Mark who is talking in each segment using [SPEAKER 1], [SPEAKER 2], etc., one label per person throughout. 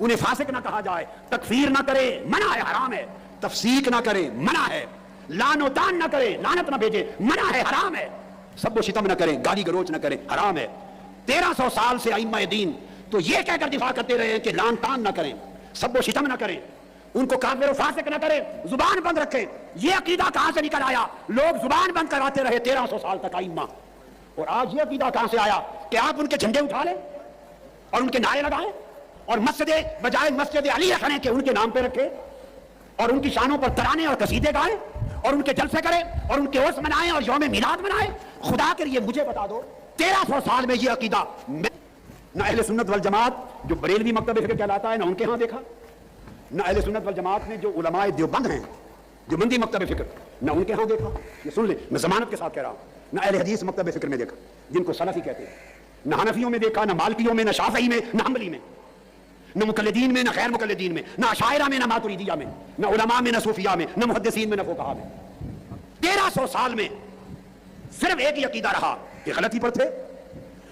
[SPEAKER 1] انہیں فاسق نہ کہا جائے، تکفیر نہ کرے منع ہے، حرام ہے، تفسیق نہ کرے منع ہے، لعن و طعن نہ کرے، لعنت نہ بھیجے منع ہے، حرام ہے، سب و شتم نہ کرے، گالی گلوچ نہ کرے، حرام ہے۔ 1300 سال سے ائمہ دین تو یہ کہہ کر دفاع کرتے رہے ہیں کہ لعن طعن نہ کریں، سب و شتم نہ کریں، ان کو کافر و فاسق نہ کریں، زبان بند رکھیں۔ یہ عقیدہ کہاں سے نکل آیا؟ لوگ زبان بند کراتے رہے 1300 سال تک ائمہ، اور آج یہ عقیدہ کہاں سے آیا کہ آپ ان کے جھنڈے اٹھا لیں اور ان کے نعرے لگائیں اور مسجد بجائے مسجد علی رکھنے کے ان کے نام پہ رکھے اور ان کی شانوں پر ترانے اور قصیدے گائیں اور ان کے جلسے کریں اور ان کے عرس منائیں اور یوم میلاد منائیں؟ خدا کے لیے مجھے بتا دو 1300 سال میں یہ عقیدہ نہ اہل سنت والجماعت جو بریلوی مکتب فکر کہلاتا ہے نہ ان کے ہاں دیکھا، نہ اہل سنت والجماعت نے جو علماء دیوبند ہیں دیوبندی مکتب فکر نہ ان کے ہاں دیکھا، یہ سن لیں میں ضمانت کے ساتھ کہہ رہا ہوں، نہ اہل حدیث مکتب فکر میں دیکھا جن کو سلفی کہتے ہیں، نہ حنفیوں میں دیکھا، نہ مالکیوں میں، نہ شافعی میں، نہ حنبلی میں، نہ مقلدین میں، نہ غیر مقلدین میں، نہ اشاعرہ میں، نہ ماتریدیہ میں، نہ علماء میں، نہ صوفیاء میں، نہ محدثین میں، نہ فقہاء میں۔ 1300 سال میں صرف ایک ہی عقیدہ رہا کہ غلطی پر تھے،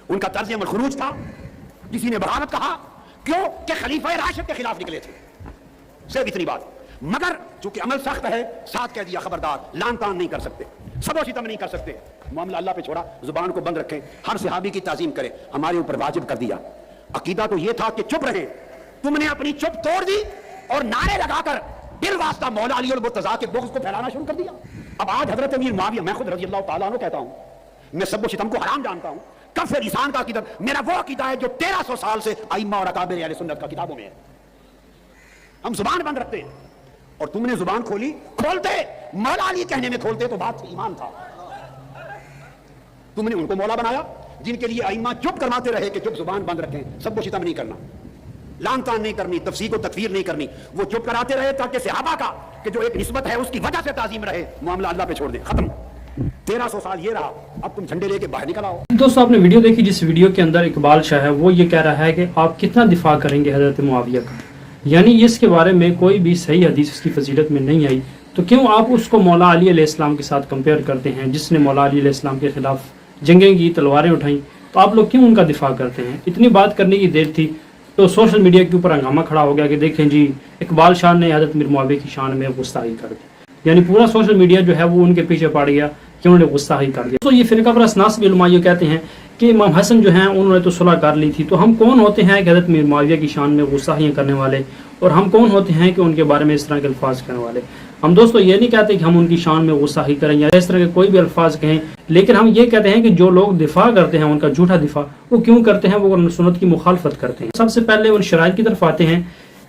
[SPEAKER 1] ان کا طرز عمل خروج تھا، کسی نے بغاوت کہا، کیوں کہ خلیفہ راشد کے خلاف نکلے تھے، صرف اتنی بات۔ مگر چونکہ عمل سخت ہے ساتھ کہہ دیا خبردار، لعن طعن نہیں کر سکتے، سب و شتم نہیں کر سکتے، معاملہ اللہ پہ چھوڑا، زبان کو بند رکھیں، ہر صحابی کی تعظیم کریں، ہمارے اوپر واجب کر دیا۔ عقیدہ تو یہ تھا کہ چپ رہیں، تم نے اپنی چپ توڑ دی اور نعرے لگا کر دل واسطہ مولا علی المرتضیٰ کے بغض کو پھیلانا شروع کر دیا۔ اب آج حضرت امیر معاویہ، میں خود رضی اللہ تعالیٰ عنہ کہتا ہوں، میں سب و شتم کو حرام جانتا ہوں، کفر لسان کا عقیدہ میرا وہ عقیدہ ہے جو 1300 سال سے ائمہ اور اکابر اہل سنت کا کتابوں میں ہے۔ ہم زبان بند رکھتے ہیں اور تم نے زبان کھولی، کھولتے مولا علی کہنے میں کھولتے تو بات ایمان تھا، تم نے ان کو مولا بنایا جن کے لیے ائمہ چپ کرواتے رہے کہ چپ زبان بند رکھیں، سب و شتم نہیں کرنا، لعن طعن نہیں کرنی، تفسیق و تکفیر نہیں کرنی، وہ چپ کراتے رہے تاکہ صحابہ کا کہ جو ایک نسبت ہے اس کی وجہ سے تعظیم رہے، معاملہ اللہ پہ چھوڑ دیں، ختم۔ 1300 سال یہ رہا، اب تم جھنڈے لے کے باہر نکل آؤ۔
[SPEAKER 2] دوستو آپ نے ویڈیو دیکھی جس ویڈیو کے اندر اقبال شاہ ہے وہ یہ کہہ رہا ہے کہ آپ کتنا دفاع کریں گے حضرت معاویہ کا، یعنی اس کے بارے میں کوئی بھی صحیح حدیث اس کی فضیلت میں نہیں آئی، تو کیوں آپ اس کو مولا علی علیہ السلام کے ساتھ کمپیئر کرتے ہیں جس نے مولا علی علیہ السلام کے خلاف جنگیں کی، تلواریں اٹھائیں، تو آپ لوگ کیوں ان کا دفاع کرتے ہیں؟ اتنی بات کرنے کی دیر تھی تو سوشل میڈیا کے اوپر ہنگامہ کھڑا ہو گیا کہ دیکھیں جی اقبال شاہ نے حضرت میر معاویہ کی شان میں گستاخی کر دی، یعنی پورا سوشل میڈیا جو ہے وہ ان کے پیچھے پڑ گیا کہ انہوں نے گستاخی کر دیا۔ تو یہ فرقہ پرست ناصبی علماء یہ کہتے ہیں کہ امام حسن جو ہیں انہوں نے تو صلح کر لی تھی، تو ہم کون ہوتے ہیں کہ حضرت میر معاویہ کی شان میں گستاخیاں کرنے والے، اور ہم کون ہوتے ہیں کہ ان کے بارے میں اس طرح کے الفاظ کہنے والے؟ ہم دوستو یہ نہیں کہتے کہ ہم ان کی شان میں غصاہی کریں یا اس طرح کے کوئی بھی الفاظ کہیں، لیکن ہم یہ کہتے ہیں کہ جو لوگ دفاع کرتے ہیں ان کا جھوٹا دفاع، وہ کیوں کرتے ہیں؟ وہ سنت کی مخالفت کرتے ہیں۔ سب سے پہلے ان شرائط کی طرف آتے ہیں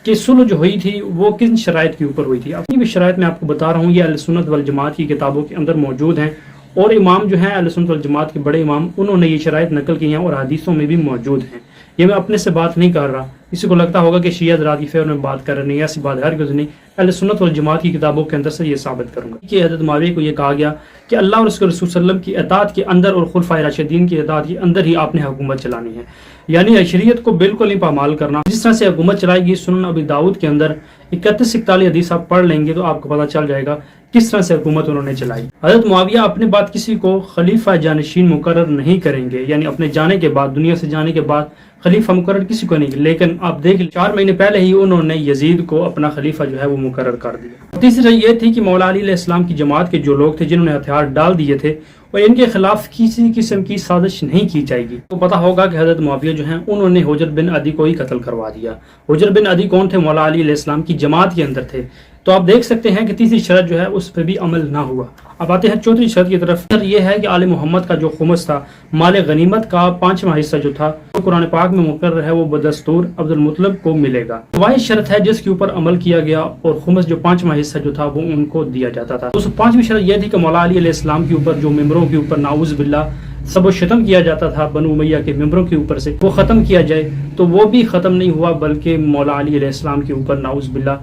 [SPEAKER 2] کہ صلح جو ہوئی تھی وہ کن شرائط کے اوپر ہوئی تھی۔ اپنی بھی شرائط میں آپ کو بتا رہا ہوں، یہ اہل سنت والجماعت کی کتابوں کے اندر موجود ہیں، اور امام جو ہیں اہل سنت والجماعت کے بڑے امام انہوں نے یہ شرائط نقل کی ہیں اور حدیثوں میں بھی موجود ہیں۔ یہ میں اپنے سے بات نہیں کر رہا، کسی کو لگتا ہوگا کہ شیعہ حضرات کی فیور میں بات کر رہے ہیں، ایسی بات ہرگز نہیں، اہل سنت والجماعت کی کتابوں کے اندر سے یہ ثابت کروں گا کہ حضرت معاویہ کو یہ کہا گیا کہ اللہ اور اس کے رسول صلی اللہ علیہ وسلم کی اطاعت کے اندر اور خلفائے راشدین کی اطاعت کے اندر ہی آپ نے حکومت چلانی ہے، یعنی شریعت کو بالکل نہیں پامال کرنا۔ جس طرح سے حکومت چلائے گی سنن ابی داؤد کے اندر 31-41 حدیث آپ پڑھ لیں گے تو آپ کو پتہ چل جائے گا کس طرح سے حکومت انہوں نے چلائی۔ حضرت معاویہ اپنے بعد کسی کو خلیفہ جانشین مقرر نہیں کریں گے، یعنی اپنے جانے کے بعد، دنیا سے جانے کے بعد خلیفہ مقرر کسی کو نہیں، لیکن آپ دیکھ لیں 4 مہینے پہلے ہی انہوں نے یزید کو اپنا خلیفہ جو ہے وہ مقرر کر دیا۔ تیسری یہ تھی کہ مولا علی علیہ السلام کی جماعت کے جو لوگ تھے جنہوں نے ہتھیار ڈال دیے تھے، اور ان کے خلاف کسی قسم کی سازش نہیں کی جائے گی۔ تو پتا ہوگا کہ حضرت معاویہ جو ہیں انہوں نے حجر بن عدی کو ہی قتل کروا دیا۔ حجر بن عدی کون تھے؟ مولا علی علیہ السلام کی جماعت کے اندر تھے۔ تو آپ دیکھ سکتے ہیں کہ تیسری شرط جو ہے اس پہ بھی عمل نہ ہوا۔ اب آتے ہیں چوتھی شرط کی طرف، یہ ہے کہ آل محمد کا جو خمس تھا، مال غنیمت کا 5واں حصہ جو تھا وہ قرآن پاک میں مقرر ہے، وہ بدستور عبد المطلب کو ملے گا۔ واحد شرط ہے جس کے اوپر عمل کیا گیا، اور خمس جو 5واں حصہ جو تھا وہ ان کو دیا جاتا تھا۔ تو 5ویں شرط یہ تھی کہ مولا علی علیہ السلام کے اوپر جو ممبروں کے اوپر نعوذ باللہ سب و شتم کیا جاتا تھا بنو امیہ کے ممبروں کے اوپر سے، وہ ختم کیا جائے۔ تو وہ بھی ختم نہیں ہوا، بلکہ مولا علی علیہ السلام کے اوپر نعوذ باللہ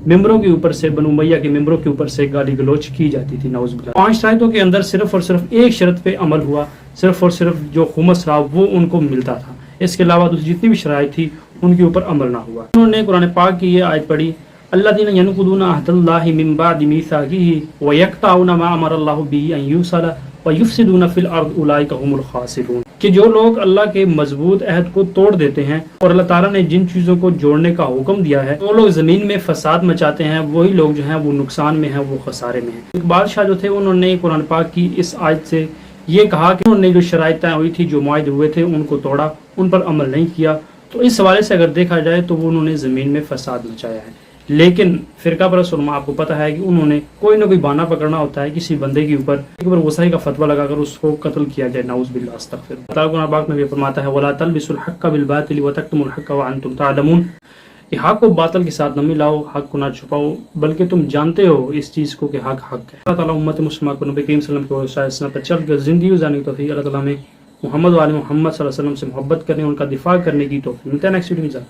[SPEAKER 2] ممبروں کے اوپر سے، بنو امیہ کے ممبروں کے اوپر سے گالی گلوچ کی جاتی تھی، نعوذ باللہ۔ 5 شرائطوں کے اندر صرف اور صرف ایک شرط پہ عمل ہوا، صرف اور صرف جو خمس رہا وہ ان کو ملتا تھا، اس کے علاوہ دوسری جتنی بھی شرائط تھی ان کے اوپر عمل نہ ہوا۔ انہوں نے قرآن پاک کی یہ آیت پڑھی، الذين ينقضون عهد الله من بعد ميثاقه ويقطعون ما امر الله به ان يوصل ويفسدون في الارض اولئك هم الخاسرون کہ جو لوگ اللہ کے مضبوط عہد کو توڑ دیتے ہیں اور اللہ تعالیٰ نے جن چیزوں کو جوڑنے کا حکم دیا ہے وہ لوگ زمین میں فساد مچاتے ہیں، وہی لوگ جو ہیں وہ نقصان میں ہیں، وہ خسارے میں ہیں۔ ایک بادشاہ جو تھے انہوں نے قرآن پاک کی اس آیت سے یہ کہا کہ انہوں نے جو شرائط طے ہوئی تھی، جو معاہدے ہوئے تھے، ان کو توڑا، ان پر عمل نہیں کیا۔ تو اس حوالے سے اگر دیکھا جائے تو وہ انہوں نے زمین میں فساد مچایا ہے۔ لیکن فرقہ پرست علماء آپ کو پتہ ہے کہ انہوں نے کوئی نہ کوئی بہانہ پکڑنا ہوتا ہے کسی بندے کے اوپر غصہ کا فتویٰ لگا کر اس کو قتل کیا جائے، نعوذ باللہ، استغفر اللہ۔ تعالیٰ قرآن پاک میں بھی فرماتا ہے وَلَا تَلْبِسُوا الْحَقَّ بِالْبَاطِلِ وَتَكْتُمُوا الْحَقَّ وَأَنْتُمْ تَعْلَمُونَ، کہ حق کو باطل کے ساتھ نہ ملاؤ، حق کو نہ چھپاؤ، بلکہ تم جانتے ہو اس چیز کو کہ حق حق ہے۔ اللہ تعالیٰ امت مسلمہ کو نبی کریم صلی اللہ علیہ وسلم کے وصایت پر چل کر زندگی گزارنے کی توفیق اللہ تعالیٰ ہمیں محمد و آل محمد صلی اللہ علیہ وسلم سے محبت کرنے، ان کا دفاع کرنے کی توفیق۔ ملتے ہیں نیکسٹ ویڈیو میں۔